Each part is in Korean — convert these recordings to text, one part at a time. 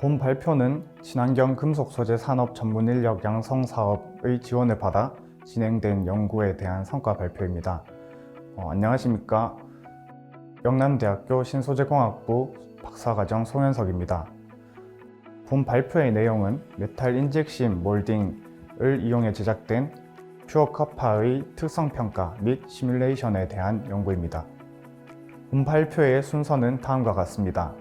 본 발표는 친환경 금속 소재 산업 전문 인력 양성 사업의 지원을 받아 진행된 연구에 대한 성과 발표입니다. 안녕하십니까. 영남대학교 신소재공학부 박사과정 송현석입니다. 본 발표의 내용은 메탈 인젝션 몰딩을 이용해 제작된 퓨어 커파의 특성평가 및 시뮬레이션에 대한 연구입니다. 본 발표의 순서는 다음과 같습니다.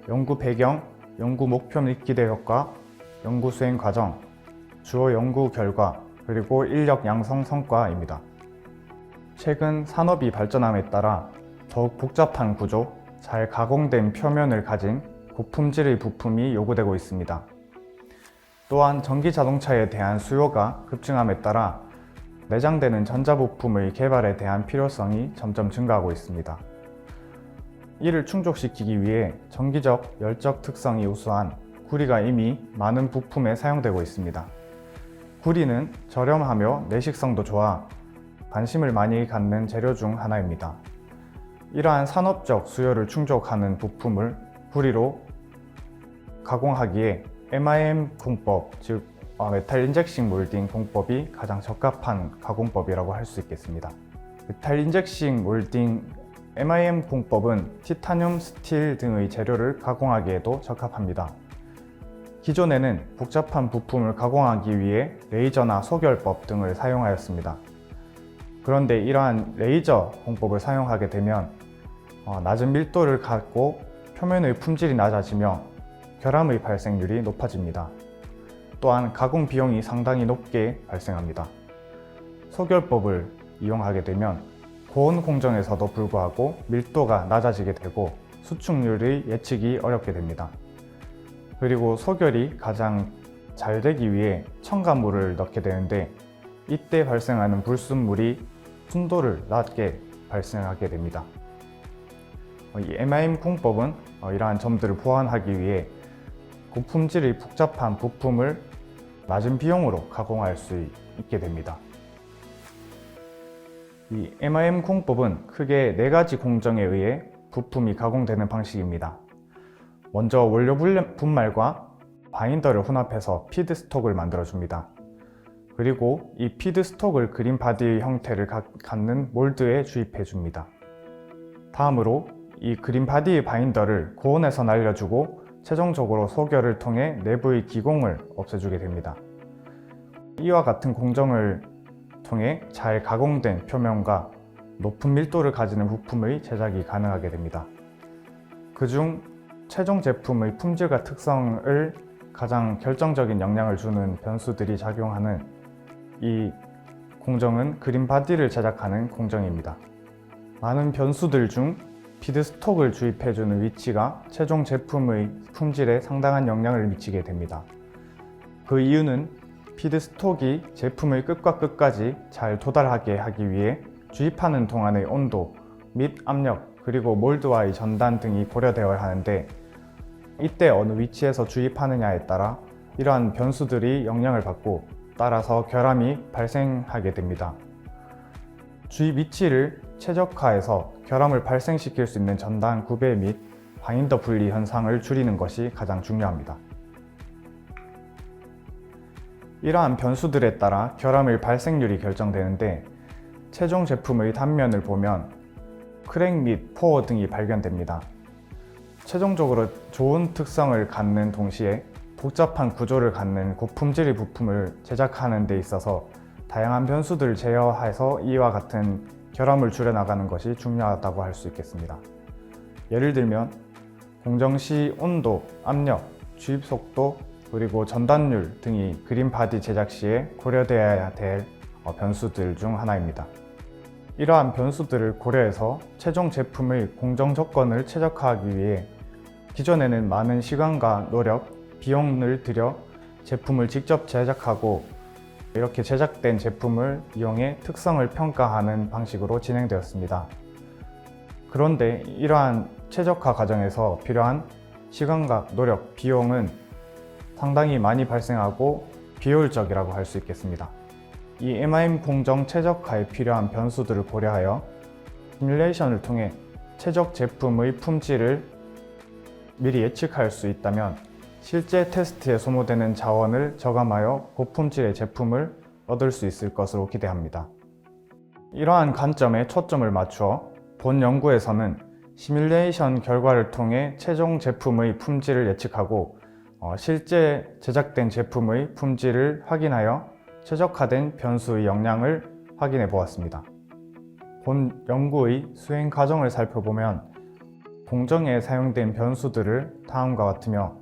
연구 배경, 연구 목표 및 기대 효과, 연구 수행 과정, 주요 연구 결과, 그리고 인력 양성 성과입니다. 최근 산업이 발전함에 따라 더욱 복잡한 구조, 잘 가공된 표면을 가진 고품질의 부품이 요구되고 있습니다. 또한 전기 자동차에 대한 수요가 급증함에 따라 내장되는 전자부품의 개발에 대한 필요성이 점점 증가하고 있습니다. 이를 충족시키기 위해 전기적, 열적 특성이 우수한 구리가 이미 많은 부품에 사용되고 있습니다. 구리는 저렴하며 내식성도 좋아 관심을 많이 갖는 재료 중 하나입니다. 이러한 산업적 수요를 충족하는 부품을 구리로 가공하기에 MIM 공법, 즉 메탈 인젝션 몰딩 공법이 가장 적합한 가공법이라고 할 수 있겠습니다. 메탈 인젝션 몰딩 MIM 공법은 티타늄, 스틸 등의 재료를 가공하기에도 적합합니다. 기존에는 복잡한 부품을 가공하기 위해 레이저나 소결법 등을 사용하였습니다. 그런데 이러한 레이저 공법을 사용하게 되면 낮은 밀도를 갖고 표면의 품질이 낮아지며 결함의 발생률이 높아집니다. 또한 가공 비용이 상당히 높게 발생합니다. 소결법을 이용하게 되면 고온 공정에서도 불구하고 밀도가 낮아지게 되고 수축률의 예측이 어렵게 됩니다. 그리고 소결이 가장 잘 되기 위해 첨가물을 넣게 되는데 이때 발생하는 불순물이 순도를 낮게 발생하게 됩니다. 이 MIM 공법은 이러한 점들을 보완하기 위해 고품질의 복잡한 부품을 낮은 비용으로 가공할 수 있게 됩니다. 이 MIM 공법은 크게 4가지 공정에 의해 부품이 가공되는 방식입니다. 먼저 원료 분말과 바인더를 혼합해서 피드스톡을 만들어줍니다. 그리고 이 피드스톡을 그린 바디의 형태를 갖는 몰드에 주입해줍니다. 다음으로 이 그린 바디의 바인더를 고온에서 날려주고 최종적으로 소결을 통해 내부의 기공을 없애주게 됩니다. 이와 같은 공정을 통해 잘 가공된 표면과 높은 밀도를 가지는 부품의 제작이 가능하게 됩니다. 그중 최종 제품의 품질과 특성을 가장 결정적인 영향을 주는 변수들이 작용하는 이 공정은 그린 바디를 제작하는 공정입니다. 많은 변수들 중 피드스톡을 주입해주는 위치가 최종 제품의 품질에 상당한 영향을 미치게 됩니다. 그 이유는 피드스톡이 제품의 끝과 끝까지 잘 도달하게 하기 위해 주입하는 동안의 온도 및 압력, 그리고 몰드와의 전단 등이 고려되어야 하는데 이때 어느 위치에서 주입하느냐에 따라 이러한 변수들이 영향을 받고 따라서 결함이 발생하게 됩니다. 주입 위치를 최적화해서 결함을 발생시킬 수 있는 전단 구배 및 바인더 분리 현상을 줄이는 것이 가장 중요합니다. 이러한 변수들에 따라 결함의 발생률이 결정되는데 최종 제품의 단면을 보면 크랙 및 포어 등이 발견됩니다. 최종적으로 좋은 특성을 갖는 동시에 복잡한 구조를 갖는 고품질의 부품을 제작하는 데 있어서 다양한 변수들을 제어해서 이와 같은 결함을 줄여나가는 것이 중요하다고 할 수 있겠습니다. 예를 들면 공정 시 온도, 압력, 주입 속도, 그리고 전단율 등이 그린 바디 제작 시에 고려되어야 될 변수들 중 하나입니다. 이러한 변수들을 고려해서 최종 제품의 공정 조건을 최적화하기 위해 기존에는 많은 시간과 노력, 비용을 들여 제품을 직접 제작하고 이렇게 제작된 제품을 이용해 특성을 평가하는 방식으로 진행되었습니다. 그런데 이러한 최적화 과정에서 필요한 시간과 노력, 비용은 상당히 많이 발생하고 비효율적이라고 할 수 있겠습니다. 이 MIM 공정 최적화에 필요한 변수들을 고려하여 시뮬레이션을 통해 최적 제품의 품질을 미리 예측할 수 있다면 실제 테스트에 소모되는 자원을 저감하여 고품질의 제품을 얻을 수 있을 것으로 기대합니다. 이러한 관점에 초점을 맞추어 본 연구에서는 시뮬레이션 결과를 통해 최종 제품의 품질을 예측하고 실제 제작된 제품의 품질을 확인하여 최적화된 변수의 역량을 확인해 보았습니다. 본 연구의 수행 과정을 살펴보면 공정에 사용된 변수들을 다음과 같으며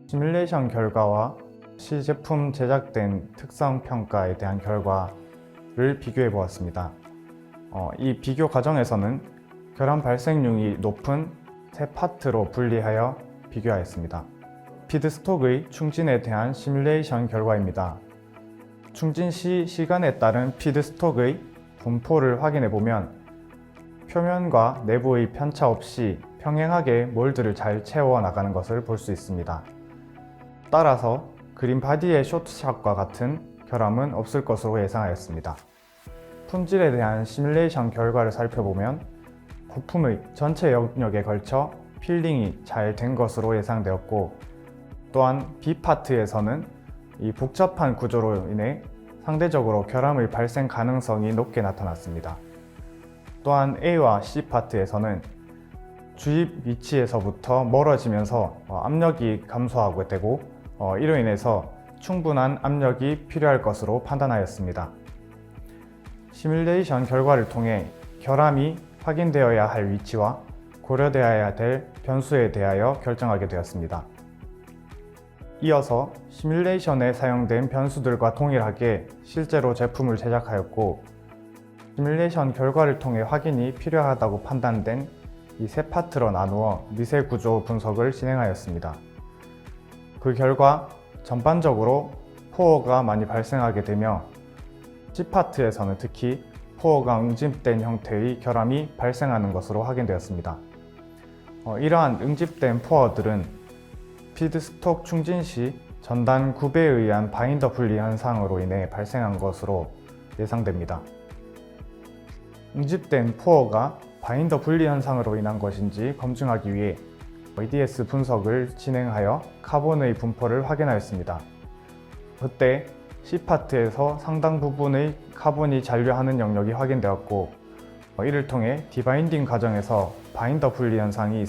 시뮬레이션 결과와 시제품 제작된 특성 평가에 대한 결과를 비교해 보았습니다. 이 비교 과정에서는 결함 발생률이 높은 세 파트로 분리하여 비교하였습니다. 피드스톡의 충진에 대한 시뮬레이션 결과입니다. 충진 시 시간에 따른 피드스톡의 분포를 확인해 보면 표면과 내부의 편차 없이 평행하게 몰드를 잘 채워 나가는 것을 볼 수 있습니다. 따라서 그린 바디의 쇼트샷과 같은 결함은 없을 것으로 예상하였습니다. 품질에 대한 시뮬레이션 결과를 살펴보면 부품의 전체 영역에 걸쳐 필링이 잘 된 것으로 예상되었고, 또한 B파트에서는 이 복잡한 구조로 인해 상대적으로 결함의 발생 가능성이 높게 나타났습니다. 또한 A와 C파트에서는 주입 위치에서부터 멀어지면서 압력이 감소하게 되고 이로 인해서 충분한 압력이 필요할 것으로 판단하였습니다. 시뮬레이션 결과를 통해 결함이 확인되어야 할 위치와 고려되어야 될 변수에 대하여 결정하게 되었습니다. 이어서 시뮬레이션에 사용된 변수들과 동일하게 실제로 제품을 제작하였고, 시뮬레이션 결과를 통해 확인이 필요하다고 판단된 이 세 파트로 나누어 미세 구조 분석을 진행하였습니다. 그 결과 전반적으로 포어가 많이 발생하게 되며 C파트에서는 특히 포어가 응집된 형태의 결함이 발생하는 것으로 확인되었습니다. 이러한 응집된 포어들은 피드스톡 충진 시 전단 굽에 의한 바인더 분리 현상으로 인해 발생한 것으로 예상됩니다. 응집된 포어가 바인더 분리 현상으로 인한 것인지 검증하기 위해 EDS 분석을 진행하여 카본의 분포를 확인하였습니다. 그때 C파트에서 상당 부분의 카본이 잔류하는 영역이 확인되었고, 이를 통해 디바인딩 과정에서 바인더 분리 현상이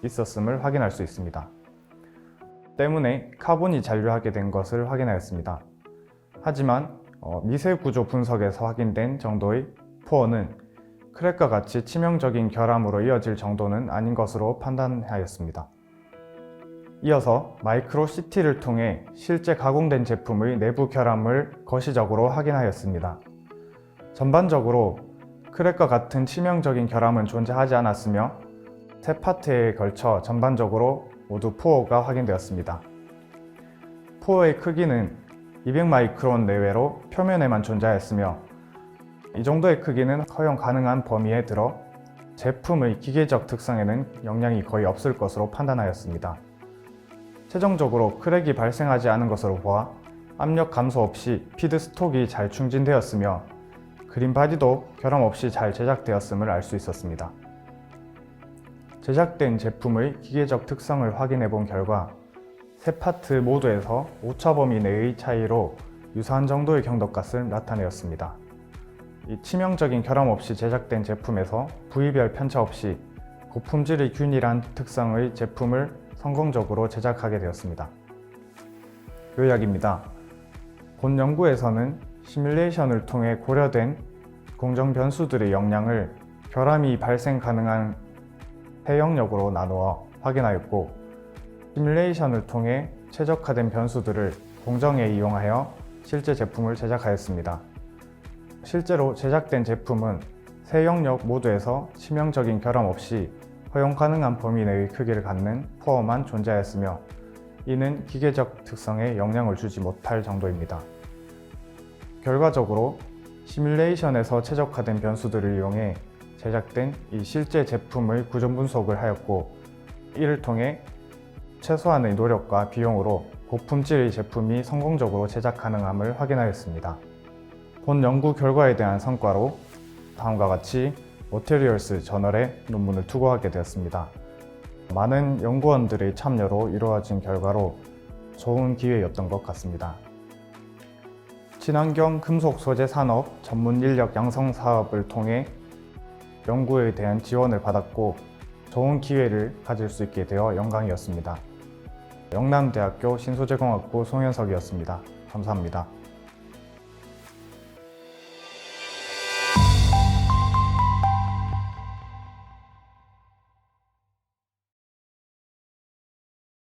있었음을 확인할 수 있습니다. 때문에 카본이 잔류하게 된 것을 확인하였습니다. 하지만 미세 구조 분석에서 확인된 정도의 포어는 크랙과 같이 치명적인 결함으로 이어질 정도는 아닌 것으로 판단하였습니다. 이어서 마이크로 CT를 통해 실제 가공된 제품의 내부 결함을 거시적으로 확인하였습니다. 전반적으로 크랙과 같은 치명적인 결함은 존재하지 않았으며 세 파트에 걸쳐 전반적으로 모두 포어가 확인되었습니다. 포어의 크기는 200마이크론 내외로 표면에만 존재하였으며, 이 정도의 크기는 허용 가능한 범위에 들어 제품의 기계적 특성에는 영향이 거의 없을 것으로 판단하였습니다. 최종적으로 크랙이 발생하지 않은 것으로 보아 압력 감소 없이 피드스톡이 잘 충진되었으며 그린 바디도 결함 없이 잘 제작되었음을 알 수 있었습니다. 제작된 제품의 기계적 특성을 확인해 본 결과 세 파트 모두에서 오차범위 내의 차이로 유사한 정도의 경도값을 나타내었습니다. 이 치명적인 결함 없이 제작된 제품에서 부위별 편차 없이 고품질의 균일한 특성의 제품을 성공적으로 제작하게 되었습니다. 요약입니다. 본 연구에서는 시뮬레이션을 통해 고려된 공정 변수들의 역량을 결함이 발생 가능한 세 영역으로 나누어 확인하였고, 시뮬레이션을 통해 최적화된 변수들을 공정에 이용하여 실제 제품을 제작하였습니다. 실제로 제작된 제품은 세 영역 모두에서 치명적인 결함 없이 허용 가능한 범위 내의 크기를 갖는 포어만 존재하였으며, 이는 기계적 특성에 영향을 주지 못할 정도입니다. 결과적으로 시뮬레이션에서 최적화된 변수들을 이용해 제작된 이 실제 제품의 구조 분석을 하였고, 이를 통해 최소한의 노력과 비용으로 고품질의 제품이 성공적으로 제작 가능함을 확인하였습니다. 본 연구 결과에 대한 성과로 다음과 같이 Materials 저널에 논문을 투고하게 되었습니다. 많은 연구원들의 참여로 이루어진 결과로 좋은 기회였던 것 같습니다. 친환경 금속 소재 산업 전문 인력 양성 사업을 통해 연구에 대한 지원을 받았고 좋은 기회를 가질 수 있게 되어 영광이었습니다. 영남대학교 신소재공학부 송현석이었습니다. 감사합니다.